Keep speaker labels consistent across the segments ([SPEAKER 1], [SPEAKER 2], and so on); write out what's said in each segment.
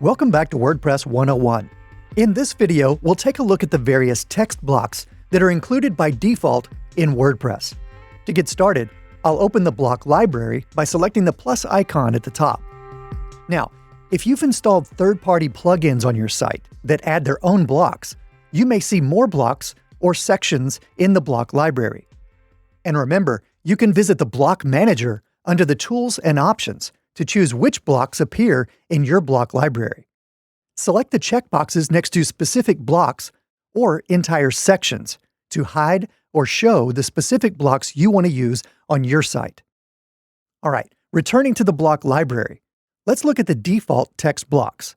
[SPEAKER 1] Welcome back to WordPress 101. In this video, we'll take a look at the various text blocks that are included by default in WordPress. To get started, I'll open the block library by selecting the plus icon at the top. Now, if you've installed third-party plugins on your site that add their own blocks, you may see more blocks or sections in the block library. And remember, you can visit the Block Manager under the Tools and Options to choose which blocks appear in your block library. Select the checkboxes next to specific blocks or entire sections to hide or show the specific blocks you want to use on your site. All right, returning to the block library, let's look at the default text blocks.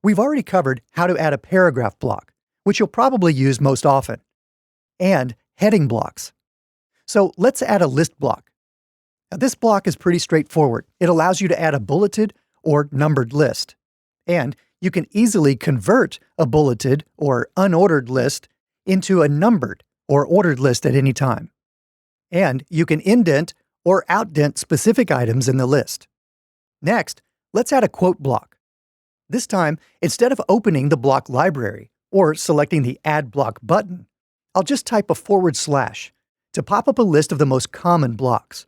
[SPEAKER 1] We've already covered how to add a paragraph block, which you'll probably use most often, and heading blocks. So let's add a list block. Now, this block is pretty straightforward. It allows you to add a bulleted or numbered list. And you can easily convert a bulleted or unordered list into a numbered or ordered list at any time. And you can indent or outdent specific items in the list. Next, let's add a quote block. This time, instead of opening the block library or selecting the Add Block button, I'll just type a / to pop up a list of the most common blocks.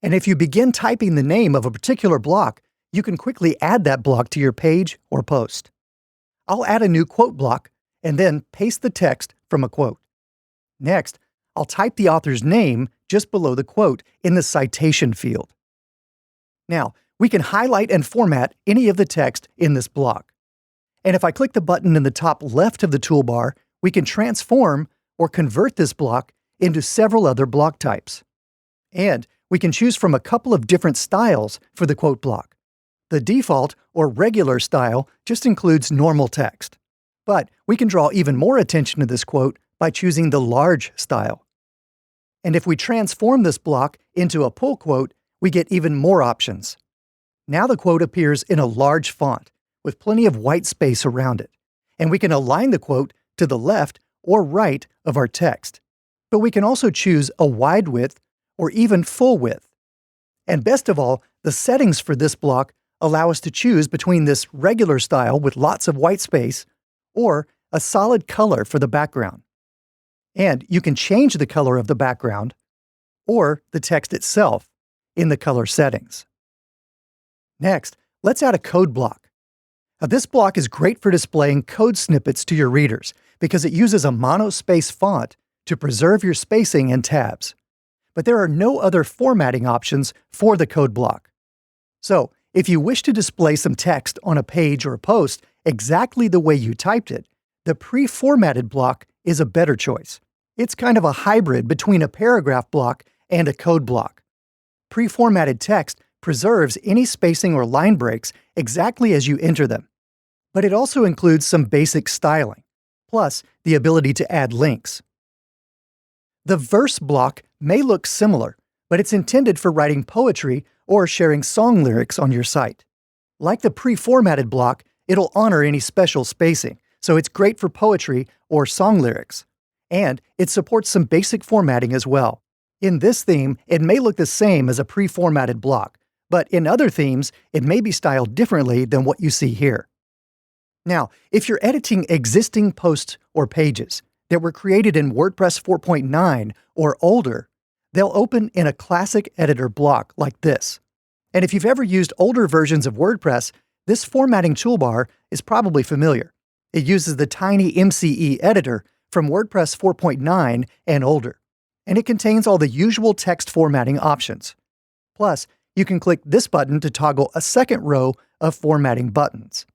[SPEAKER 1] And if you begin typing the name of a particular block, you can quickly add that block to your page or post. I'll add a new quote block and then paste the text from a quote. Next, I'll type the author's name just below the quote in the citation field. Now, we can highlight and format any of the text in this block. And if I click the button in the top left of the toolbar, we can transform or convert this block into several other block types. And we can choose from a couple of different styles for the quote block. The default or regular style just includes normal text. But we can draw even more attention to this quote by choosing the large style. And if we transform this block into a pull quote, we get even more options. Now the quote appears in a large font with plenty of white space around it. And we can align the quote to the left or right of our text. But we can also choose a wide width or even full width. And best of all, the settings for this block allow us to choose between this regular style with lots of white space or a solid color for the background. And you can change the color of the background or the text itself in the color settings. Next, let's add a code block. Now, this block is great for displaying code snippets to your readers because it uses a monospace font to preserve your spacing and tabs. But there are no other formatting options for the code block. So, if you wish to display some text on a page or a post exactly the way you typed it, the pre-formatted block is a better choice. It's kind of a hybrid between a paragraph block and a code block. Pre-formatted text preserves any spacing or line breaks exactly as you enter them. But it also includes some basic styling, plus the ability to add links. The verse block may look similar, but it's intended for writing poetry or sharing song lyrics on your site. Like the pre-formatted block, it'll honor any special spacing, so it's great for poetry or song lyrics. And it supports some basic formatting as well. In this theme, it may look the same as a pre-formatted block, but in other themes, it may be styled differently than what you see here. Now, if you're editing existing posts or pages that were created in WordPress 4.9 or older, they'll open in a classic editor block like this. And if you've ever used older versions of WordPress, this formatting toolbar is probably familiar. It uses the tiny MCE editor from WordPress 4.9 and older, and it contains all the usual text formatting options. Plus, you can click this button to toggle a second row of formatting buttons.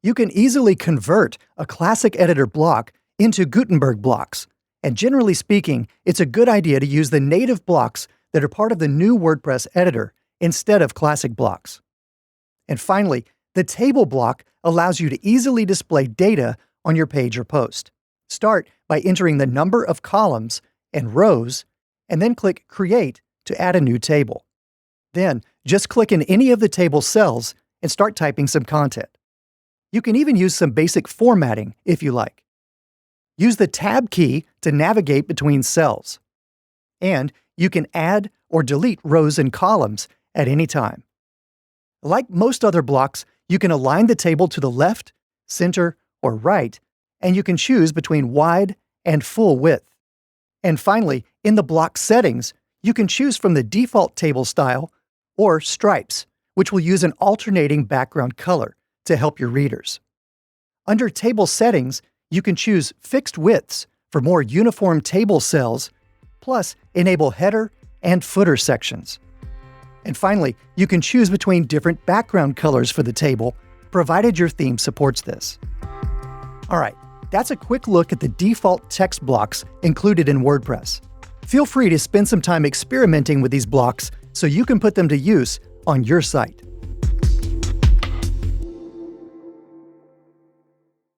[SPEAKER 1] You can easily convert a classic editor block into Gutenberg blocks. And generally speaking, it's a good idea to use the native blocks that are part of the new WordPress editor instead of classic blocks. And finally, the table block allows you to easily display data on your page or post. Start by entering the number of columns and rows, and then click Create to add a new table. Then, just click in any of the table cells and start typing some content. You can even use some basic formatting if you like. Use the Tab key to navigate between cells. And you can add or delete rows and columns at any time. Like most other blocks, You can align the table to the left, center, or right, and you can choose between wide and full width. And finally, in the block settings, you can choose from the default table style or stripes, which will use an alternating background color to help your readers. Under table settings, you can choose fixed widths for more uniform table cells, plus enable header and footer sections. And finally, you can choose between different background colors for the table, provided your theme supports this. All right, that's a quick look at the default text blocks included in WordPress. Feel free to spend some time experimenting with these blocks so you can put them to use on your site.